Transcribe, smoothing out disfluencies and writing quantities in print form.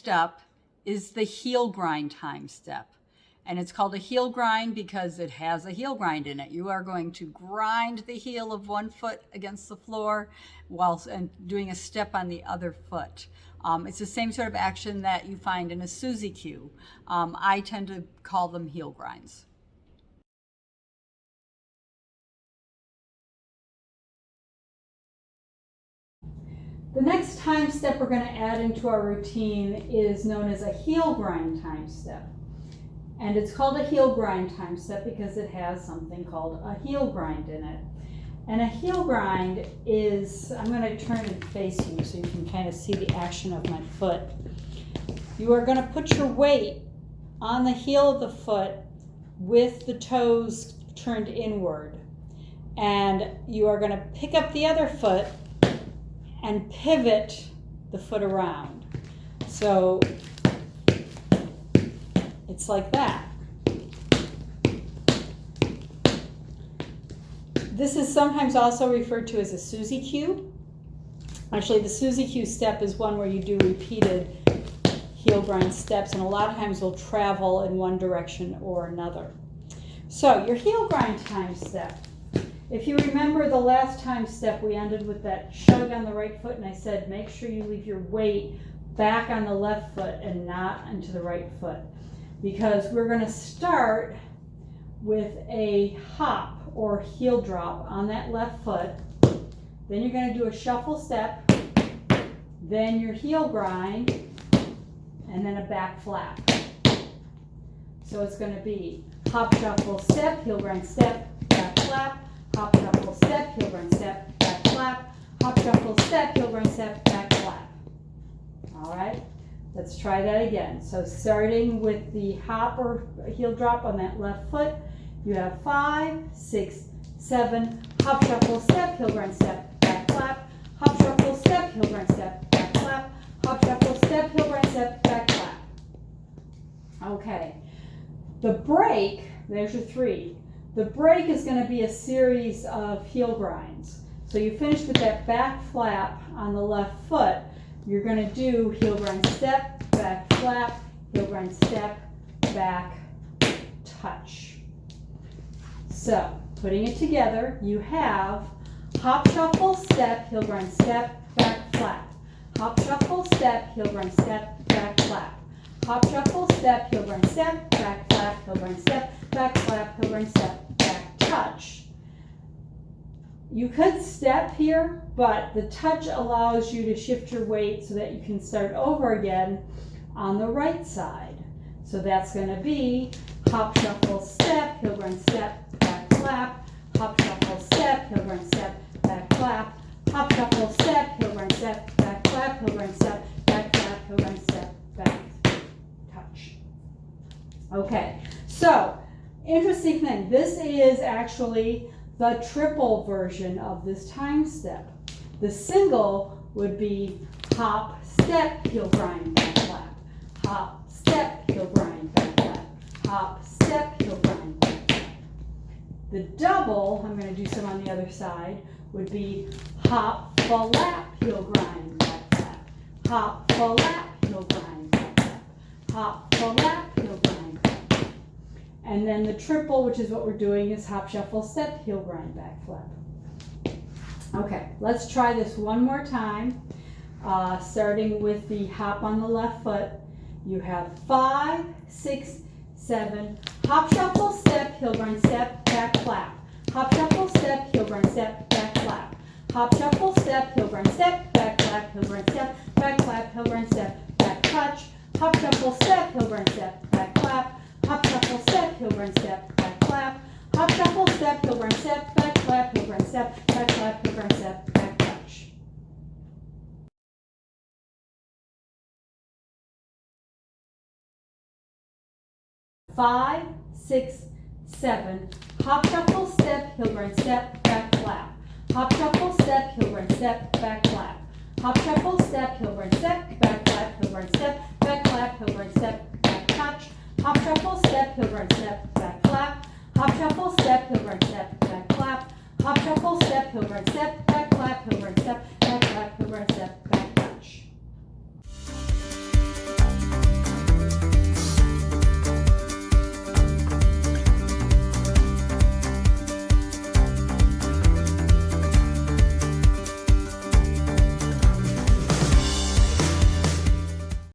step is the heel grind time step. And it's called a heel grind because it has a heel grind in it. You are going to grind the heel of one foot against the floor while doing a step on the other foot. It's the same sort of action that you find in a Suzy Q. I tend to call them heel grinds. The next time step we're going to add into our routine is known as a heel grind time step. And it's called a heel grind time step because it has something called a heel grind in it. And a heel grind is, I'm going to turn and face you so you can kind of see the action of my foot. You are going to put your weight on the heel of the foot with the toes turned inward. And you are going to pick up the other foot and pivot the foot around. So it's like that. This is sometimes also referred to as a Suzy Q. Actually, the Suzy Q step is one where you do repeated heel grind steps, and a lot of times will travel in one direction or another. So your heel grind time step. If you remember the last time step, we ended with that shug on the right foot, and I said make sure you leave your weight back on the left foot and not into the right foot, because we're going to start with a hop or heel drop on that left foot. Then you're going to do a shuffle step, then your heel grind, and then a back flap. So it's going to be hop, shuffle, step, heel grind, step, back flap, hop, shuffle, step, heel grind, step, back flap, hop, shuffle, step, heel grind, step, back flap. All right, let's try that again. So starting with the hop or heel drop on that left foot, you have 5, 6, 7, hop, shuffle, step, heel grind, step, back flap, hop, shuffle, step, heel grind, step, back flap, hop, shuffle, step, heel grind, step, back flap. Okay, the break, there's your 3. The break is going to be a series of heel grinds. So you finish with that back flap on the left foot. You're going to do heel grind, step, back flap, heel grind, step, back, touch. So, putting it together, you have hop, shuffle, step, heel grind, step, back flap. Hop, shuffle, step, heel grind, step, back flap. Hop, shuffle, step, heel grind, step, back flap, heel grind, step, back flap, heel grind, step, back touch. You could step here, but the touch allows you to shift your weight so that you can start over again on the right side. So that's going to be hop, shuffle, step, heel grind, step, back flap, hop, shuffle, step, heel grind, step, back flap, hop, shuffle, step, heel grind, step, back flap, heel grind, step, back flap, heel grind, step, back touch. Okay, so interesting thing, this is actually the triple version of this time step. The single would be hop, step, heel grind, back flap, hop, step, heel grind, back flap, hop, step, heel grind, back flap. The double, I'm going to do some on the other side, would be hop, flap, heel grind, back flap, hop, flap, heel grind, back flap, hop, flap, heel grind, back flap. And then the triple, which is what we're doing, is hop, shuffle, step, heel grind, back flap. Okay, let's try this one more time, starting with the hop on the left foot. You have 5, 6, 7, hop, shuffle, step, heel grind, step, back flap. Hop, shuffle, step, heel grind, step, back flap. Hop, shuffle, step, heel grind, step, back flap, heel grind, step, back flap, heel grind, step, back touch. Hop, shuffle, step, heel grind, step, back flap. Hop, shuffle, step, heel grind, step, back flap. Hop, shuffle, step, heel grind, step, back flap, heel grind, step, back flap, heel grind, step, back touch. Five, 6, 7, hop, shuffle, step, heel grind, step, back flap. Hop, shuffle, step, heel grind, step, back flap. Hop, shuffle, step, heel grind, step, back flap, heel grind, step, back flap, heel grind, step, back touch. Hop, shuffle, step, heel grind, step, back flap. Hop, shuffle, step, heel grind, step, back flap. Hop, shuffle, step, heel grind, step, back flap, heel grind, step, back flap, heel grind, step,